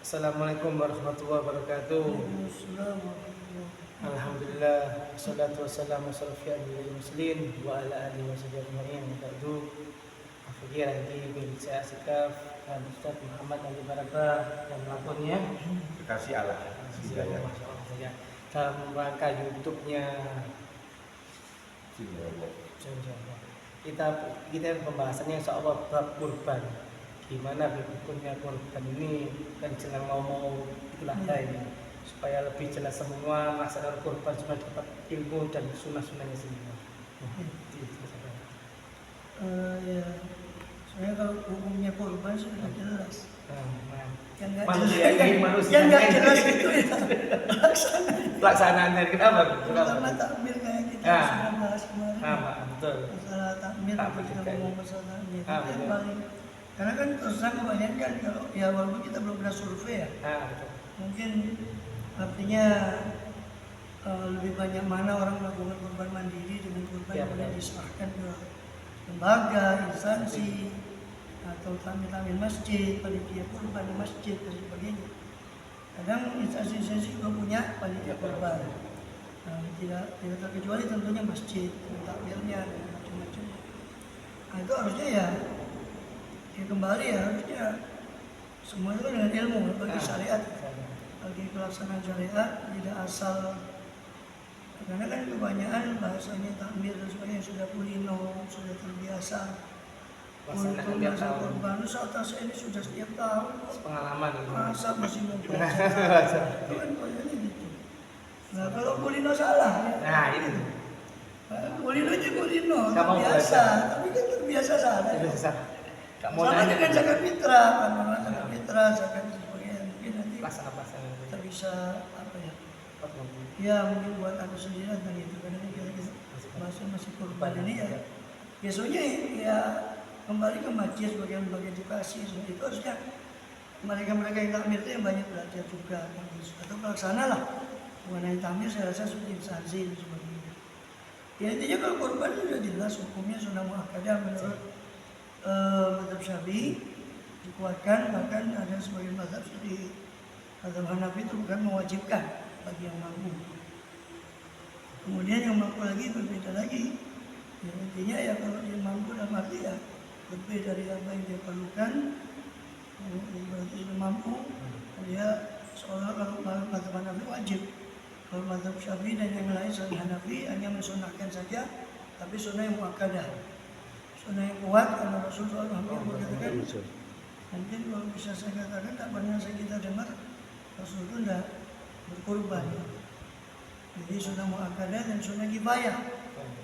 Assalamualaikum warahmatullahi wabarakatuh. Alhamdulillah, wassalatu wassalamu ala asyrofil muslimin wa ala alihi washabihi ajma'in. Ba'du. Fakir lagi bin saya Asikaf dan Ustaz Muhammad Ali Barakah dan lakonnya Kasih Allah. Hidayah. Dalam rangka YouTube-nya kita pembahasannya insyaallah bab kurban. Gimana hukumnya kurban ini kan jelang mau itulah ini supaya lebih jelas semua masalah kurban supaya dapat ilmu dan sunnah-sunnahnya semua. Ya, soalnya kalau hukumnya kurban sudah jelas. Yang nggak jelas itu ya Pelaksanaannya kenapa? Pertama takmir kayak kita sudah bahas kemarin. Betul. Masalah takmir, kita ngomong masalah takmir. Itu yang paling, karena kan terus terang kebanyakan kalau ya walaupun kita belum pernah survei ya, mungkin artinya lebih banyak mana orang melakukan kurban mandiri dengan kurban yang boleh diserahkan ke lembaga, instansi, atau tamil masjid, panitia kurban di masjid dan sebagainya. Kadang instansi-instansi juga punya panitia kurban. Tidak terkecuali tentunya masjid, takmirnya dan macam-macam. Nah, itu harusnya ya kembali ya harusnya semua itu dengan ilmu bagi syariat, bagi pelaksanaan syariat, tidak asal. Karena kan kebanyakan bahasanya takmir dan sebagainya sudah kulino, sudah terbiasa. Untuk masa kurban, atas ini sudah setiap tahun. Pengalaman. Masa masih mau belajar. Itu kan kayaknya gitu. Nah kalau kulino salah ya. Nah itu. Kulino aja kulino, terbiasa. Tapi kan terbiasa salah. Sama dengan zakat fitrah, kan orang zakat fitrah, zakat sebagainya. Mungkin nanti kita bisa apa ya? Ya mungkin buat aku sendiri tentang itu. Karena kita masih kurban ini ya. Biasanya ya kembali ke masjid sebagai lembaga edukasi, itu harusnya mereka yang takmir itu yang banyak belajar juga atau pelaksana lah mengenai takmir. Saya rasa sudah instansi dan sebagainya. Ya intinya kalau kurban sudah jelas hukumnya sunnah muakkadah menurut mazhab Syafi'i, dikuatkan, bahkan ada sebagian mazhab seperti mazhab Hanafi itu bukan mewajibkan bagi yang mampu. Kemudian yang mampu lagi berbeda lagi. Ya, intinya ya kalau dia mampu dalam arti ya lebih dari apa yang dia perlukan, berarti dia mampu, dia seolah kalau mazhab Hanafi wajib. Kalau mazhab Syafi'i dan yang lain selain Hanafi hanya mensunahkan saja, tapi sunnah yang muakkadah, sunnah yang kuat. Karena Rasulullah SAW berkatakan, nanti kalau bisa saya katakan tak pernah kita dengar Rasul itu tidak berkorban. Jadi sunnah muakkadah dan sunnah kifayah.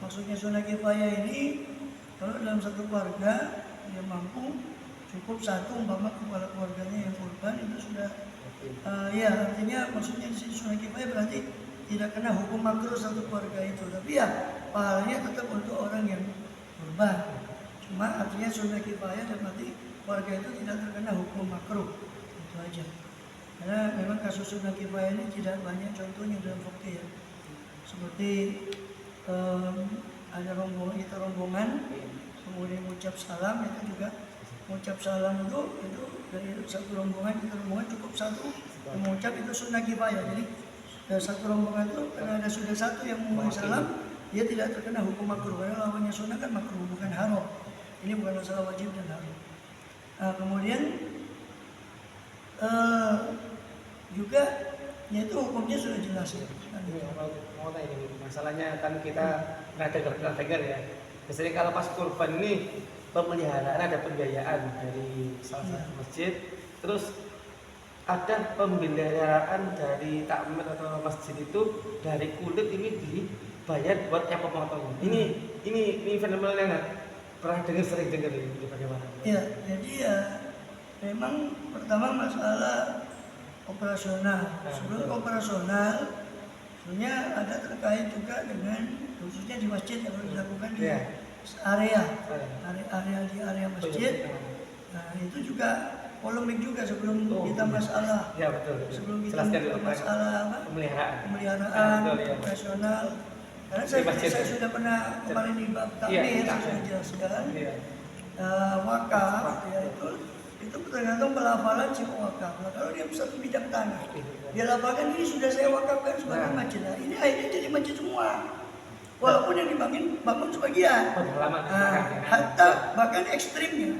Maksudnya sunnah kifayah ini kalau dalam satu keluarga dia mampu, cukup satu umpama kepala keluarganya yang kurban itu sudah ya artinya maksudnya di sini sunnah kifayah berarti tidak kena hukum makruh satu keluarga itu, tapi ya pahalanya tetap untuk orang yang kurban. Cuma artinya sunnah kifayah dan berarti keluarga itu tidak terkena hukum makruh, itu aja. Karena memang kasus sunnah kifayah ini tidak banyak contohnya dalam fikih ya. Seperti ada rombongan kemudian mengucap salam, itu juga mengucap salam itu dari satu rombongan cukup satu yang mengucap, itu sunnah kifayah. Jadi dari satu rombongan itu karena ada sudah satu yang mengucap salam, dia tidak terkena hukum makruh karena lawannya sunnah kan makruh bukan haram. Ini bukan masalah wajib dan haram. Nah, kemudian juga yaitu hukumnya sudah jelas ya. Mau tanya ini masalahnya kan kita nggak dengar ya. Biasanya kalau pas kurban ini pemeliharaan ada pembiayaan dari salah satu masjid, terus ada pemeliharaan dari takmir atau masjid itu dari kulit ini dibayar buat yang pemotong. Ini fenomena yang pernah sering dengar ini bagaimana? Ya, jadi ya memang pertama masalah operasional. Sebelum operasional sebenarnya ada terkait juga dengan khususnya di masjid yang dilakukan di area di area masjid. Nah itu juga polemik juga sebelum kita masalah sebelum kita masalah pemeliharaan operasional. Karena saya sudah pernah kemarin di bab takmir saya sudah jelaskan wakaf ya itu Itu tergantung pelafalan si wakaf. Nah, kalau dia satu bidang tanah, dia lafalkan ini sudah saya wakafkan sebagai masjid. Nah, ini akhirnya jadi masjid semua. Walaupun yang bangun sebagian. Hatta bahkan ekstrimnya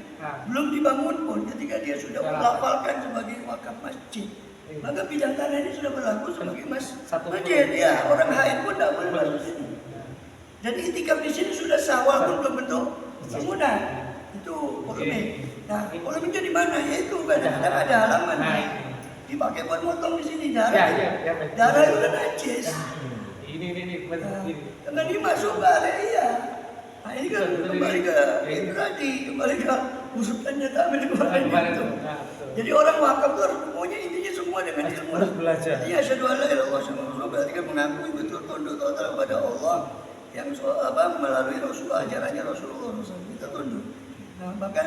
belum dibangun pun ketika dia sudah melafalkan sebagai wakaf masjid, maka bidang tanah ini sudah berlaku sebagai masjid. Ya, orang haid pun tidak boleh masuk sini. Dan itikaf di sini sudah sah walaupun belum bentuk bangunan. Itu polemik. Nah, polemiknya di mana? Yaitu kadang-kadang ada halaman dipakai buat motong di sini darah. Darah itu kan najis. Ini betul ini. Karena dia masuk ke area. Nah, ini kan kembali ke itu tadi, kembali ke usutannya Tamir kemarin itu. Jadi orang wakaf itu harus pokoknya intinya semua dengan ilmu. Harus belajar. Iya, asyhadu an la ilaha illallah berarti kan mengakui betul tunduk total kepada Allah yang melalui ajarannya Rasulullah SAW. Kita tunduk. Nah, bahkan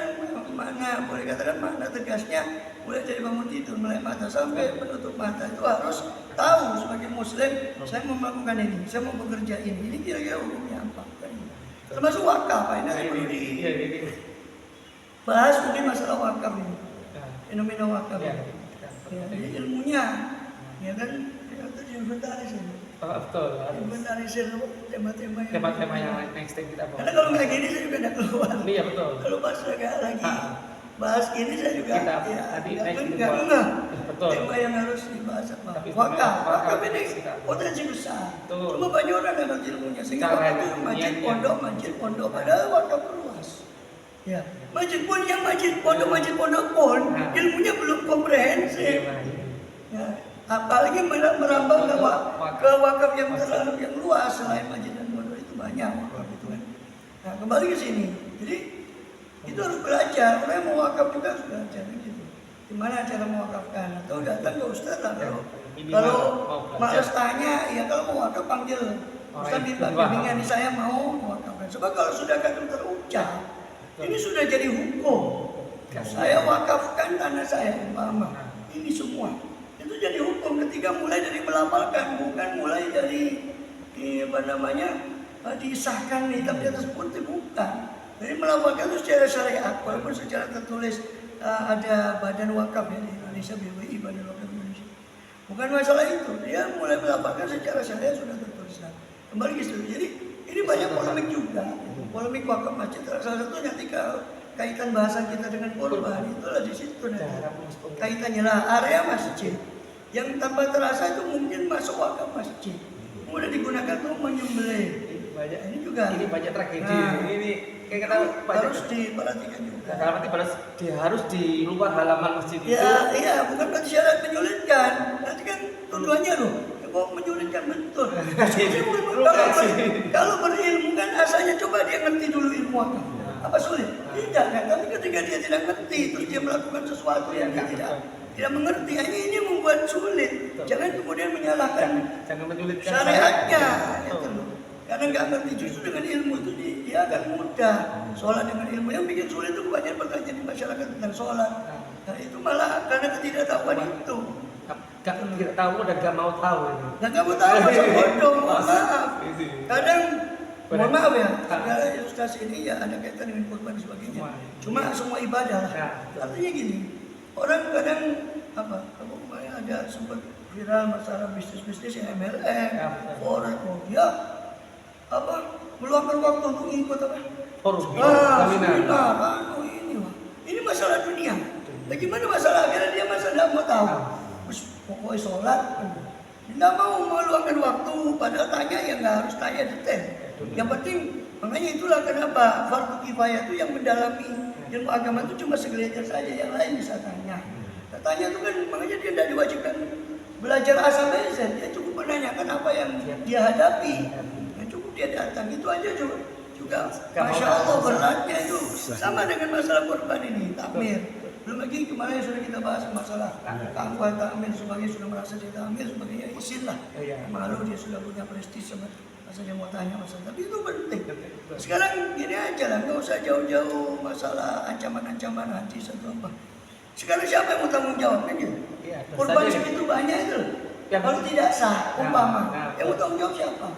mana boleh katakan makna tegasnya mulai dari bangun tidur melek mata sampai menutup mata itu harus tahu sebagai muslim saya mau melakukan ini, saya mau bekerja ini kira-kira hukumnya apa? Termasuk wakaf, ini perlu dibahas mungkin masalah wakaf ini, fenomena wakaf. Ya, jadi ilmunya, ya kan, itu inventaris ini. Betul. Inventarisir tema-tema yang next kita bahas. Karena kalau nggak gini saya juga nggak keluar. Iya betul. Kalau pas lagi bahas ini saya juga tadi next nggak ngeh. Betul. Tema yang harus dibahas apa? Wakaf ini potensi besar. Cuma banyak orang yang ngerti ilmunya sehingga wakaf itu masjid pondok padahal wakaf luas. Ya, masjid pondok pun ilmunya belum komprehensif. Ya, apalagi merambah ke wakaf yang terlalu yang luas selain masjid dan pondok itu banyak wakaf itu kan. Nah, kembali ke sini. Jadi itu harus belajar. Orang yang mau wakaf juga harus belajar gitu. Gimana cara mewakafkan? Atau datang ke ustaz lah. Kalau malas tanya, ya kalau mau wakaf panggil ustaz bimbingan ini saya mau mewakafkan. Sebab kalau sudah kadang terucap, ini sudah jadi hukum. Saya wakafkan tanah saya umpama. Ini semua. Itu jadi hukum ketika mulai dari melafalkan, bukan mulai dari disahkan nih tapi atas putih bukan. Jadi melafalkan itu secara syariat, walaupun secara tertulis ada badan wakaf ya di Indonesia, BWI, Badan Wakaf Indonesia. Bukan masalah itu, dia mulai melafalkan secara syariat sudah tertulis. Kembali ke situ. Jadi ini banyak polemik juga. Polemik wakaf masjid. Salah satunya ketika kaitan bahasan kita dengan korban itulah di situ kaitannya lah area masjid yang tanpa terasa itu mungkin masuk wakaf masjid kemudian digunakan untuk menyembelih. Ini juga ini banyak tragedi. Ini kayak harus diperhatikan juga. Kalau harus di luar halaman masjid itu. Iya, bukan berarti syarat menyulitkan. Nanti kan tujuannya loh, kok menyulitkan betul. Kalau berilmu kan asalnya coba dia ngerti dulu ilmu wakaf. Apa sulit? Tidak kan? Tapi ketika dia tidak ngerti, terus dia melakukan sesuatu yang dia tidak mengerti, ini membuat sulit. Jangan kemudian menyalahkan syariatnya. Karena nggak ngerti, justru dengan ilmu itu dia akan mudah. Sholat dengan ilmu yang bikin sulit itu kebanyakan pertanyaan di masyarakat tentang sholat. Nah itu malah karena ketidaktahuan itu. Tidak tahu dan gak mau tahu. Dan kamu tahu masa bodoh, maaf. Kadang mohon maaf ya, segala ilustrasi ini ya ada kaitan dengan kurban dan sebagainya. Cuma semua ibadah lah. Artinya gini, orang kadang kalau kemarin ada sempat viral masalah bisnis yang MLM, forex, meluangkan waktu untuk ikut seminar, ini masalah dunia. Bagaimana masalah akhirnya dia tidak mau tahu. Pokoknya sholat, tidak mau meluangkan waktu, padahal tanya yang nggak harus tanya detail. Yang penting, makanya itulah kenapa fardu kifayah itu yang mendalami ilmu agama itu cuma segelintir saja, yang lain bisa tanya. Tanya itu kan, makanya dia tidak diwajibkan belajar asal aja, dia cukup menanyakan apa yang dia hadapi. Nah, cukup dia datang, itu aja juga Masya Allah beratnya itu. Sama dengan masalah korban ini, takmir. Belum lagi kemarin sudah kita bahas masalah keangkuhan takmir, sebagai sudah merasa dia takmir, sebagainya isin lah. Malu dia sudah punya prestis sama. Masa dia mau tanya masalah, tapi itu penting. Sekarang gini aja lah, nggak usah jauh-jauh masalah ancaman-ancaman hadis atau apa. Sekarang siapa yang mau tanggung jawab kan gitu? Korban segitu banyak itu. Kalau tidak sah, umpama, yang mau tanggung jawab siapa?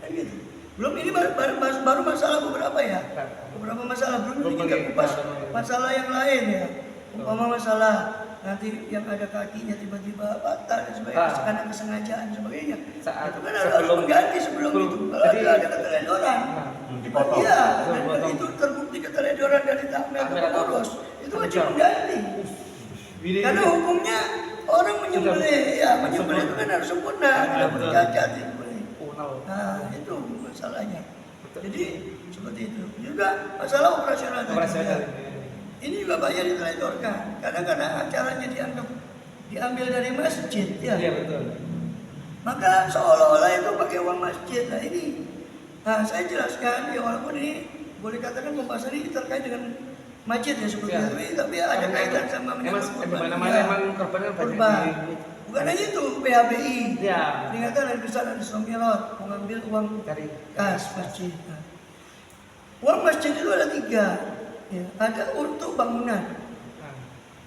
Kan gitu. Belum ini baru masalah beberapa ya. Beberapa masalah belum ini kita kupas masalah yang lain ya. Umpama masalah nanti yang ada kakinya tiba-tiba patah dan sebagainya, karena kesengajaan dan sebagainya. Saat Itu kan harus mengganti sebelum itu. Kalau ada keteledoran, dipotong. iya, dan itu terbukti keteledoran dari takmir atau pengurus, itu wajib mengganti. Karena hukumnya orang menyembelih, ya menyembelih itu kan harus sempurna, tidak boleh cacat. Nah itu masalahnya. Jadi seperti itu. Juga masalah operasional. Ini juga banyak diteledorkan. Kadang-kadang acaranya diambil dari masjid, ya. Iya betul. Maka seolah-olah itu pakai uang masjid. Nah ini, saya jelaskan ya walaupun ini boleh katakan pembahasan ini terkait dengan masjid ya seperti itu, tapi ada kaitan sama menyangkut korban. Emang korban. Bukan hanya itu, PHBI, Ya. peringatan hari besar dan Islam Milad, mengambil uang Dari kas masjid. Nah, uang masjid itu ada 3, ya. Ada untuk bangunan,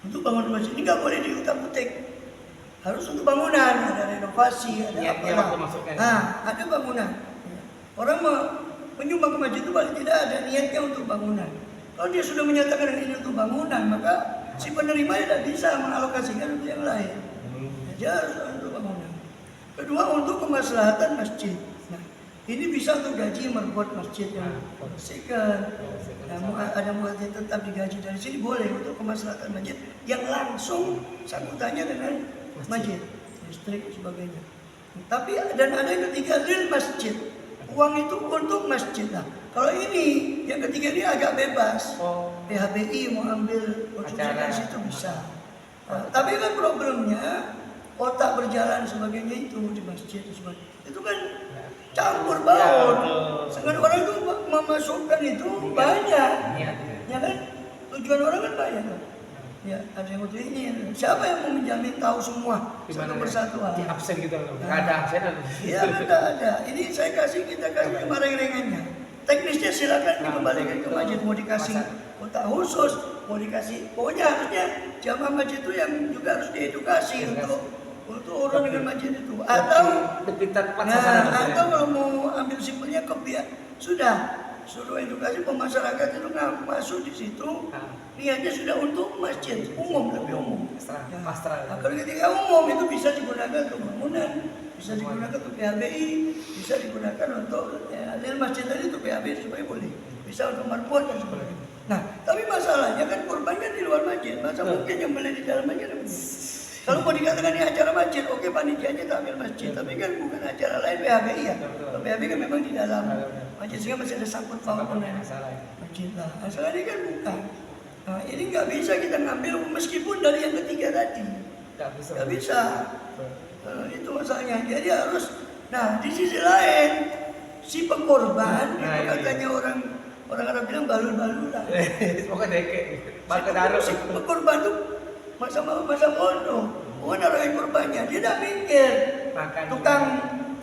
untuk bangunan masjid ini nggak boleh diutak-utik, harus untuk bangunan, ada renovasi, ada apa. Ada bangunan. Orang menyumbang ke masjid itu paling tidak ada niatnya untuk bangunan. Kalau dia sudah menyatakan ini untuk bangunan, maka si penerima tidak bisa mengalokasikan untuk yang lain. Dia harus untuk bangunan. Kedua, untuk kemaslahatan masjid. Nah, ini bisa untuk gaji merbot masjid yang bersihkan. Ada muadzin tetap digaji dari sini boleh untuk kemaslahatan masjid yang langsung sangkutannya dengan masjid, listrik dan sebagainya. Tapi dan ada yang ketiga lil masjid. Uang itu untuk masjid. Nah, kalau ini yang ketiga ini agak bebas. PHBI mau ambil konsumsi dari situ bisa. Tapi kan problemnya otak berjalan sebagainya itu di masjid itu kan campur baur. Sedangkan orang itu memasukkan itu banyak, ya kan? Tujuan orang kan banyak kan? Ya, ada yang untuk ini. Siapa yang mau menjamin tahu semua satu persatu? Di absen gitu loh. Nggak ada absen. Iya, ada. Ini kita kasih cuma ringan-ringannya. Teknisnya silakan dikembalikan ke masjid, mau dikasih kota khusus, mau dikasih. Pokoknya harusnya jamaah masjid itu yang juga harus diedukasi untuk orang dengan masjid itu. Atau atau kalau mau ambil simpelnya kopiah, sudah suruh edukasi pemasyarakat itu nggak masuk di situ. Niatnya sudah untuk masjid umum, lebih umum. Nah, kalau ketika umum itu bisa digunakan untuk bangunan, bisa digunakan untuk PHBI, bisa digunakan untuk masjid tadi untuk PHBI supaya boleh, bisa untuk marpuan dan sebagainya. Nah, tapi masalahnya kan korban kan di luar masjid, masa mungkin yang beli di dalam masjid. Kalau mau dikatakan ini acara masjid, oke panitianya tampil masjid, tapi kan bukan acara lain PHBI ya. Kalau PHBI kan memang di dalam masjid sehingga masih ada sangkut paut dengan masjid lah. Masalah ini kan bukan. Nah, ini nggak bisa kita ngambil meskipun dari yang ketiga tadi. Nggak bisa. Itu masalahnya. Jadi harus. Nah di sisi lain si pengkorban itu katanya orang Arab bilang balul-balulan. Pokoknya deke. Si pengkorban itu masa bodoh. Bukan orang yang korbannya. Dia tidak mikir. Tukang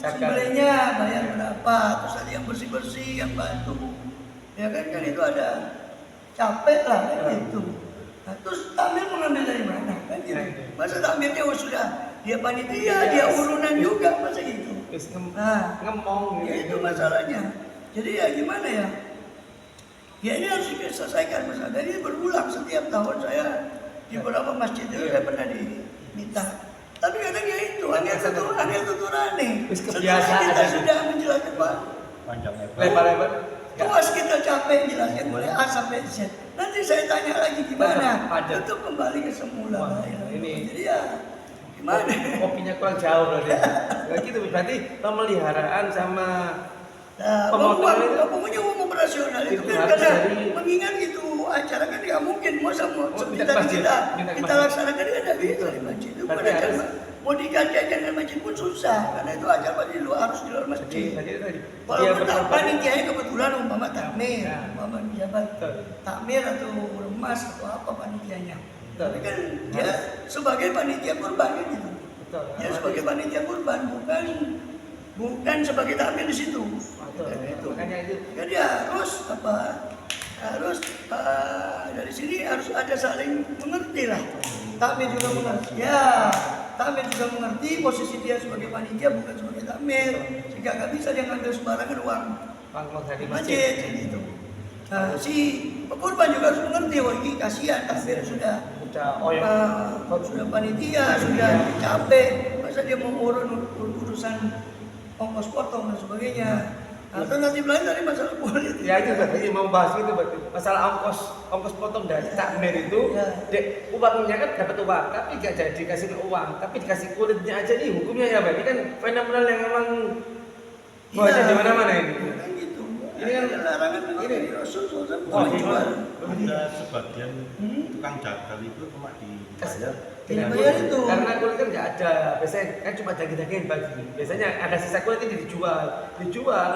sembelihnya bayar berapa. Terus ada yang bersih-bersih, yang bantu. Ya kan itu ada. Capek lah kan gitu. Nah, terus takmir mengambil dari mana kan gitu. Masa takmirnya sudah dia panitia, dia urunan juga masa gitu. Nah, ngomong ya itu masalahnya. Jadi ya gimana ya? Ya ini harus diselesaikan masalah. Dan ini berulang setiap tahun saya di beberapa masjid itu saya pernah diminta. Tapi kadang ya itu hanya tuturane. Setelah kita sudah menjelaskan Pak. Lebar-lebar. Puas kita capek jelaskan mulai A sampai Z. Nanti saya tanya lagi gimana? Itu kembali ke semula. Ini jadi ya gimana? Kopinya kurang jauh loh dia. Nah, gitu berarti pemeliharaan sama pokoknya uang operasional itu kan karena mengingat itu acara kan nggak mungkin mau seperti tadi kita laksanakan kan tidak bisa di masjid itu bukan acara mau digantikan dengan masjid pun susah karena itu acara di luar harus di luar masjid. Walaupun panitianya kebetulan umpama takmir, umpama jabat takmir atau remas atau apa panitianya. Tapi kan dia sebagai panitia kurban kan gitu. Dia sebagai panitia kurban bukan sebagai takmir di situ. Itu. Jadi harus dari sini harus ada saling mengerti lah. Takmir juga mengerti. Ya, takmir juga mengerti posisi dia sebagai panitia bukan sebagai takmir. Sehingga nggak bisa dia ngambil sembarangan uang masjid gitu. Nah, si pekurban juga harus mengerti, ini kasihan takmir sudah sudah panitia, sudah capek, masa dia mau urusan ongkos potong dan sebagainya. Atau nanti lain dari masalah politik. Ya itu berarti mau bahas itu berarti masalah ongkos potong dari takmir itu, dek uangnya kan dapat uang, tapi gak jadi dikasih uang, tapi dikasih kulitnya aja nih hukumnya ya, Pak. Ini kan fenomenal yang memang banyak di mana-mana ini. Kan gitu. Ini kan larangan ini Rasul SAW Oh, jual. Ada sebagian tukang jagal itu cuma dibayar. Tidak bayar itu. Karena kulit kan nggak ada, biasanya kan cuma daging-daging bagi. Biasanya ada sisa kulit ini dijual,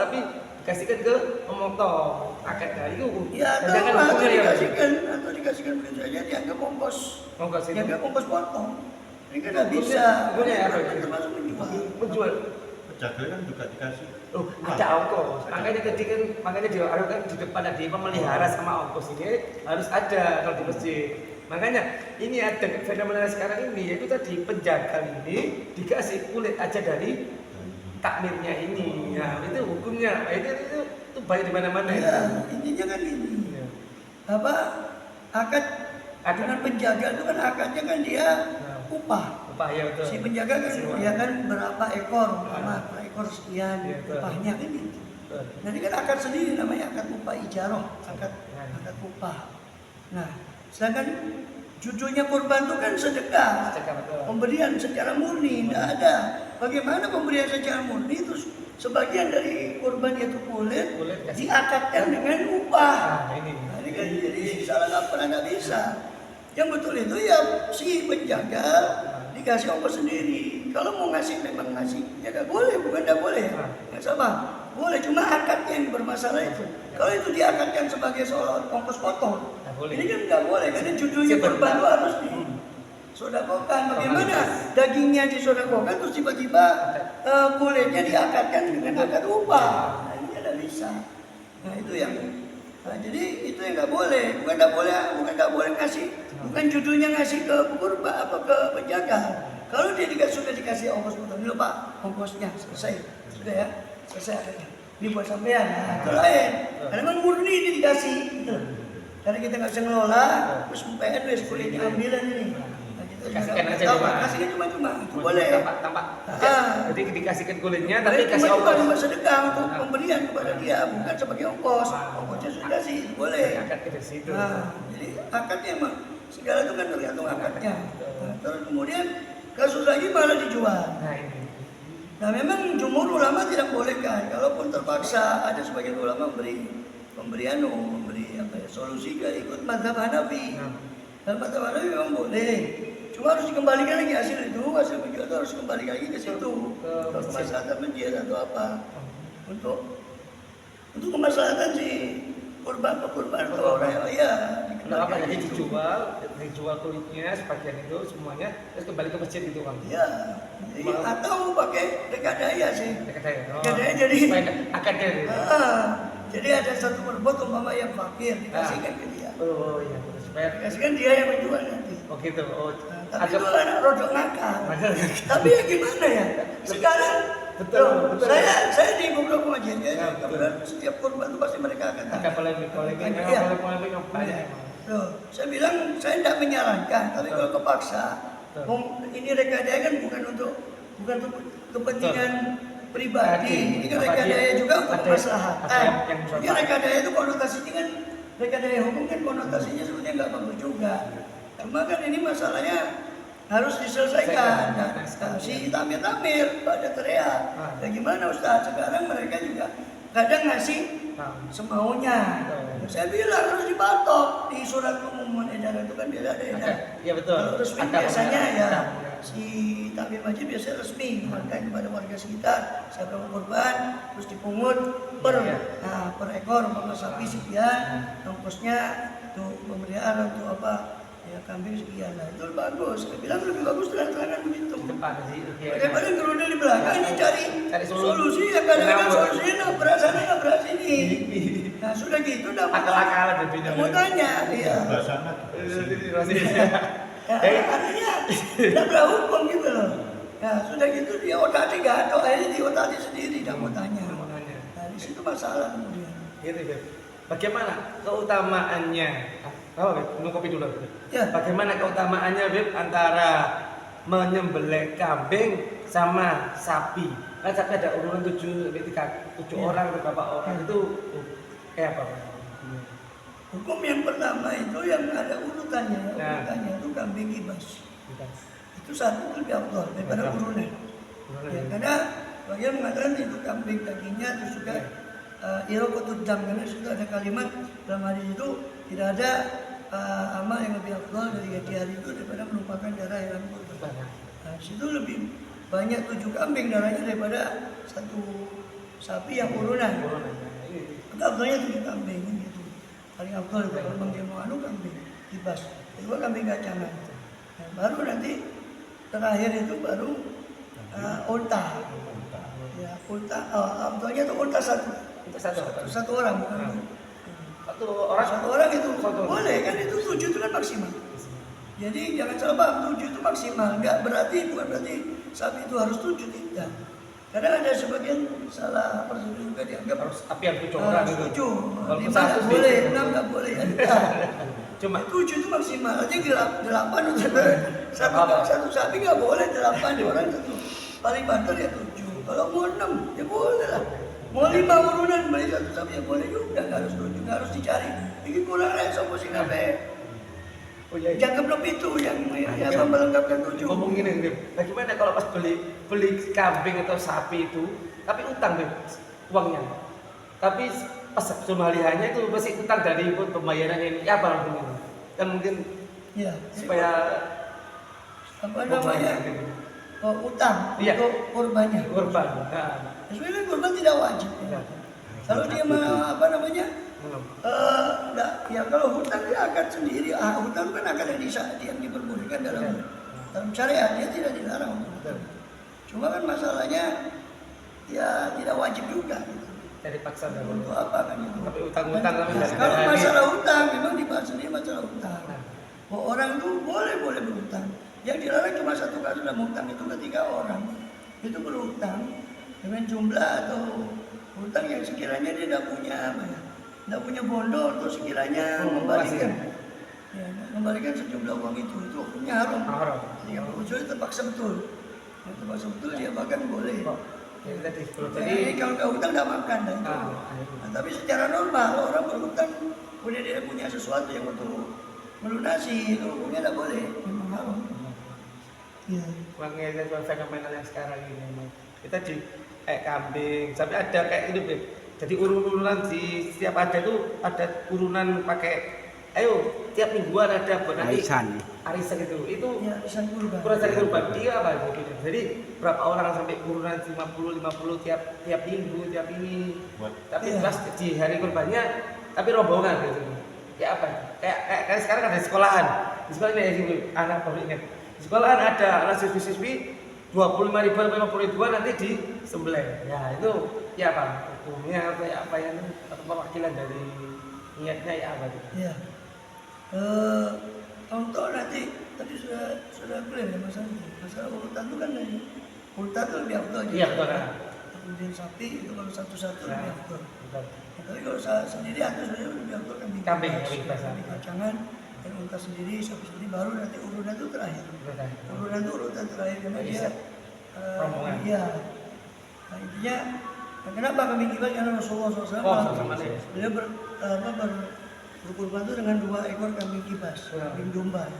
tapi dikasihkan ke pemotong akad dari itu. Ya, atau dikasihkan begitu saja dianggap ongkos itu. dianggap ongkos potong. Ini kan nggak bisa. Hukumnya apa? Termasuk Menjual. Jagal kan juga dikasih. Oh, ada ongkos. Makanya tadi kan, kan di depan ada pemelihara sama ongkos ini harus ada kalau di masjid. Makanya ini ada fenomena sekarang ini, yaitu tadi penjagal ini dikasih kulit aja dari takmirnya ini. Nah, itu hukumnya. Itu baik di mana-mana. Ya, intinya kan ini. Ya. Apa akad dengan penjaga itu kan akadnya kan dia upah. Ya, betul. Si penjaga kan dia kan berapa ekor, per ekor sekian Ya, upahnya kan gitu. Nanti kan akad sendiri namanya akad upah ijaroh, akad upah. Nah, sedangkan judulnya kurban itu kan sedekah, pemberian secara murni, tidak ada. Bagaimana pemberian secara murni itu sebagian dari kurban yaitu kulit diakadkan dengan upah. Nah, ini kan jadi salah kaprah nggak bisa. Yang betul itu ya si penjaga dikasih ongkos sendiri. Kalau mau ngasih memang ngasih, ya nggak boleh, bukan nggak boleh, nggak sama. Boleh, cuma akadnya yang bermasalah itu. Kalau itu diakadkan sebagai seolah ongkos potong, ini kan nggak boleh, karena judulnya kurban itu harus disodakokan. Bagaimana dagingnya disodakokan terus tiba-tiba kulitnya diakadkan dengan akad upah? Nah, ini tidak bisa. Nah itu yang, jadi itu yang nggak boleh, bukan nggak boleh ngasih, bukan judulnya ngasih ke kurban apa ke penjaga. Kalau dia sudah dikasih ongkos potong, ini loh Pak, ongkosnya selesai, sudah ya. Selesai, ini buat sampean, nah, itu lain. Karena memang murni ini dikasih, gitu. Karena kita nggak bisa ngelola, terus PNS kulitnya ambilan ini. Nah, kita kasihkan aja kasihkan cuma-cuma, itu boleh. Tampak. Jadi dikasihkan kulitnya, tapi Boleh, kasih cuma ongkos. cuma sedekah untuk pemberian kepada dia, bukan sebagai ongkos. Ongkosnya sudah kasih, itu boleh. Akad ke situ. Nah, jadi akadnya emang segala itu kan tergantung akadnya. Nah, terus kemudian kasus lagi malah dijual. Nah ini. Nah memang jumhur ulama tidak bolehkan, kalaupun terpaksa ada sebagian ulama memberi solusi ke ikut mazhab Hanafi. Dan mazhab Hanafi memang boleh, cuma harus dikembalikan lagi hasil penjual itu harus kembali lagi ke situ, ke kemaslahatan masjid atau apa, untuk kemaslahatan si kurban atau orang ya. Kenapa jadi dijual kulitnya sebagian itu semuanya terus kembali ke masjid gitu Bang? Ya, atau pakai rekadaya sih. Rekadaya jadi akadnya. Jadi ada satu perbuat umpama yang fakir dikasihkan ke dia. Oh iya, supaya dikasihkan dia yang menjual nanti. Oh gitu. Oh, tapi itu anak rodok nakal. Tapi ya gimana ya? Sekarang betul. Saya di beberapa masjid ya, kemudian setiap kurban itu pasti mereka akan ada polemik yang banyak. Saya bilang saya tidak menyarankan, tapi kalau kepaksa, ini rekadaya kan bukan untuk kepentingan pribadi, ini kan rekadaya juga untuk kemaslahatan. Ya rekadaya itu konotasinya kan, rekadaya hukum kan konotasinya sebetulnya nggak bagus juga. Cuma kan ini masalahnya harus diselesaikan. Nah, si tamir pada teriak, bagaimana Ustaz? Sekarang mereka juga kadang ngasih semaunya. Saya bilang harus dipatok di surat pengumuman edaran itu kan biasa ada edaran. Iya betul. Kalau resmi biasanya ya si takmir masjid biasanya resmi mengatakan kepada warga sekitar siapa yang kurban terus dipungut per ekor umpama sapi sekian, ongkosnya untuk pemeliharaan untuk apa ya kambing sekian. Nah itu bagus. Saya bilang lebih bagus terang-terangan begitu. Daripada kalau di belakang ini cari solusi ya kadang-kadang solusinya nabrak sana nabrak sini. Nah sudah gitu udah akal-akalan jadinya. Mau tanya, iya. Artinya tidak berhukum gitu loh. Nah sudah gitu dia otak gato, akhirnya dia otak sendiri tidak mau tanya. Nah di situ masalah kemudian. Gitu. Bagaimana keutamaannya Oh, minum kopi dulu. Ya. Bagaimana keutamaannya, Beb, antara menyembelih kambing sama sapi? Kan sapi ada urunan 7 Ya. orang, berapa orang Ya. itu kayak apa? Hukum yang pertama itu yang ada urutannya, Nah. urutannya itu kambing kibas. Bukan. Itu satu lebih afdal daripada Betul. urunan. Ya, karena bagian mengatakan itu kambing dagingnya terus juga irokotud dam, karena sudah ada kalimat dalam hadis itu tidak ada amal yang lebih afdal dari di hari itu daripada menumpahkan darah hewan kurban. Nah, situ lebih banyak 7 kambing darahnya daripada satu sapi yang urunan. Maka afdalnya 7 kambing gitu. Paling afdal itu kalau memang dia mau anu kambing kibas. Kedua kambing kacangan. Nah, baru nanti terakhir itu baru unta. Ya, unta. Afdalnya itu unta satu. Untuk satu Orang bukan. satu orang. Satu orang itu Satu orang. boleh kan, itu 7 itu kan maksimal. Jadi jangan salah paham, 7 itu maksimal. Bukan berarti sapi itu harus 7, tidak. Karena ada sebagian salah persepsi juga dianggap Harus api yang 7 orang gitu. 7, Kalau 5 satu nggak sih. boleh, 6 nggak boleh. Ya, tidak. Cuma 7 itu maksimal. Aja 8 itu satu sapi nggak boleh 8 orang itu. Paling banter ya 7. Kalau mau 6 ya boleh lah. Mau 5 urunan beli satu sapi ya boleh juga, nggak harus 7, nggak harus dicari. Ini kurang aja sopo sing kabeh. oh iya. Jangan belum itu yang melengkapkan 7. Ngomong gini, Beb. Bagaimana kalau pas beli kambing atau sapi itu, tapi utang, Beb, uangnya. Tapi pas sembelihannya itu pasti utang dari pembayaran ini. Ya apa artinya? Kan mungkin Ya, supaya apa namanya? gitu. Utang Iya. untuk kurbannya. Kurban. Nah, Sebenarnya kurban tidak wajib. Iya. Kalau dia apa namanya? Enggak, ya kalau hutang dia akan sendiri. Hutang kan akan yang diperbolehkan dalam syariat, dia tidak dilarang untuk hutang. Cuma kan masalahnya ya tidak wajib juga. Gitu. dari paksa dahulu. Untuk apa kan itu? Tapi utang-utang tapi dari Kalau dari- masalah hutang memang dibahas sendiri masalah hutang. Bahwa orang itu boleh berhutang. Yang dilarang cuma satu kasus dalam hutang itu ketika orang itu berhutang dengan jumlah atau hutang yang sekiranya dia tidak punya apa ya, tidak punya bondo atau sekiranya membalikan, ya, membalikan sejumlah uang itu hukumnya haram. Haram. Yang kecuali terpaksa betul, yang terpaksa betul dia bahkan boleh. Ya, tadi Jadi kalau nggak hutang nggak makan dah itu. Nah, tapi secara normal orang berhutang kemudian dia punya sesuatu yang untuk melunasi itu hukumnya tidak boleh, memang haram. Iya. Makanya fenomena yang sekarang ini memang kita di kambing sampai ada kayak ini, Beb. Jadi urunan di setiap ada itu ada urunan pakai ayo tiap mingguan ada buat nanti arisan itu Ya, arisan kurban. kurang dari kurban dia apa gitu. Jadi berapa orang sampai urunan 50 tiap minggu tiap ini. Tapi Iya. pas di hari kurbannya tapi rombongan gitu. Ya apa? Kayak sekarang ada sekolahan. Di sekolah ini ya, anak baru ingat. Di sekolahan ada anak siswi 25.000 sampai 50.000 nanti di sembelih. Ya itu ya apa? Hukumnya kayak apa yang atau perwakilan dari niatnya ya apa gitu. Ya. Contoh nanti tadi sudah clear ya masalah urutan itu kan dari urutan itu lebih afdal. Iya betul. Nah. Kemudian sapi itu kalau satu-satu lebih afdal. Betul. Tapi kalau sendiri atau sebenarnya lebih afdal kambing. Kambing kibas, kibas. kambing kacangan dan unta sendiri, sapi sendiri baru nanti urutan itu terakhir. Betul. Urutan itu urutan terakhir karena Jadi, dia rombongan. iya. Nah, intinya kenapa kambing kibas? Karena Rasulullah SAW sama dia. beliau berkurban itu dengan 2 ekor kambing kibas, kambing domba.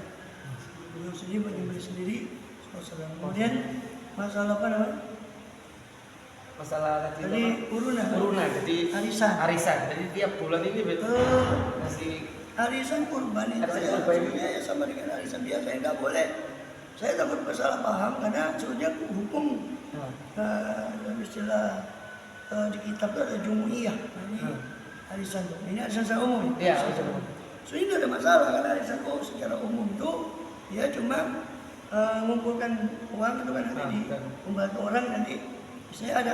Beliau sendiri menyembelih sendiri. Kemudian masalah apa namanya? Masalah tadi Tadi urunan. jadi arisan. Jadi tiap bulan ini betul masih Arisan kurban itu Arisan ya, kurban. sebenarnya ya sama dengan arisan biasa, ya nggak boleh. Saya takut salah paham karena sebenarnya hukum dalam istilah di kitab itu ada jumu'iyah. Nah, ini arisan tuh. Ini arisan secara umum. Iya, arisan umum. So ini nggak ada masalah karena arisan secara umum itu dia cuma mengumpulkan uang itu kan nanti membantu orang nanti. Misalnya ada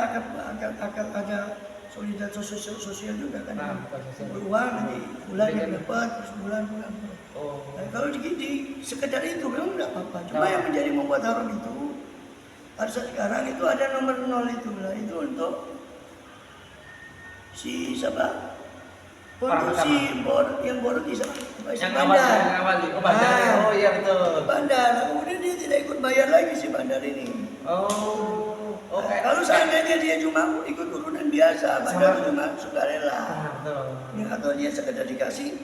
solidaritas sosial juga kan. Uang nanti bulan yang dapat terus bulan. Oh. Nah, kalau di sekedar itu memang tidak apa-apa. Cuma yang menjadi membuat haram itu pada saat sekarang itu ada nomor 0 itu lah. Itu untuk si siapa? Untuk pertama. yang boros di sana, Yang awali. Oh, bandar. Ah. Oh iya betul. Bandar, nah, kemudian dia tidak ikut bayar lagi si bandar ini. Oh. Oke. Kalau seandainya dia cuma ikut urunan biasa, bandar itu cuma sukarela. Ah, betul. Ya, atau dia sekedar dikasih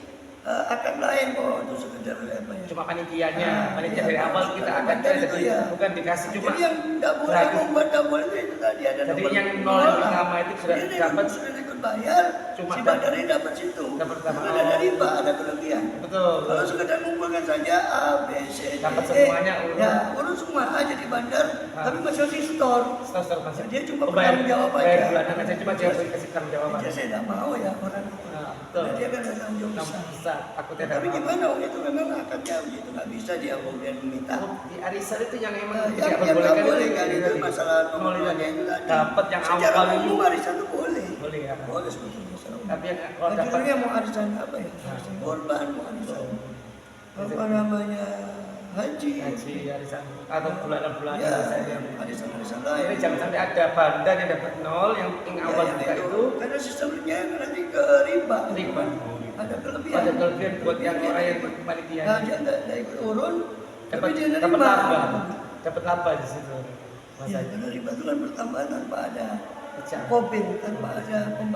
akad lain kok untuk sekedar apa ya. Cuma panitianya, panitia dari awal kita akan bandar itu ya. bukan dikasih cuma. Jadi yang tidak boleh gratis. membuat tidak boleh itu tadi ada Jadi nomor yang nol nol lah. pertama itu sudah Dia dapat. sudah ikut bayar, Cuma si bandar ini dapat situ. dapat pertama. Karena ada riba, ada kelebihan. Betul. Kalau sekedar mengumpulkan saja A, B, C, D, Dapat E, semuanya, urut. ya urut semua aja di bandar, tapi masih di store. Setelah masih. Dia cuma bayar bertanggung jawab bayar aja. bulanan aja cuma dia kasih tanggung jawaban. Jadi saya tidak mau ya orang. Nah, betul. Karena dia kan ada tanggung jawab Nah, besar. bisa takutnya Tapi ada gimana waktu itu memang akadnya begitu nggak bisa dia kemudian meminta. di arisan itu yang emang Yang tidak nggak boleh boleh kan itu masalah nomornya itu tadi. dapat yang Secara awal umum itu arisan itu boleh. boleh ya. Boleh sebetulnya masalah umum. Tapi yang kalau Nah, dapat judulnya mau arisan apa ya? Arisan korban, mau arisan apa namanya haji. arisan atau bulanan-bulanan Ya, biasanya. arisan Jadi lain. jangan sampai ada bandar yang dapat nol yang awal Ya, juga itu karena sistemnya nanti ke riba. riba. Ada kelebihan. Ada kelebihan buat yang orang yang panitia. Nah, dia nggak ikut urun, tapi Dapat dia dapat nerima. laba. Dapat laba di situ. Ya, Masanya. karena riba itu kan bertambah tanpa ada Pecah. COVID, tanpa ada pembayaran.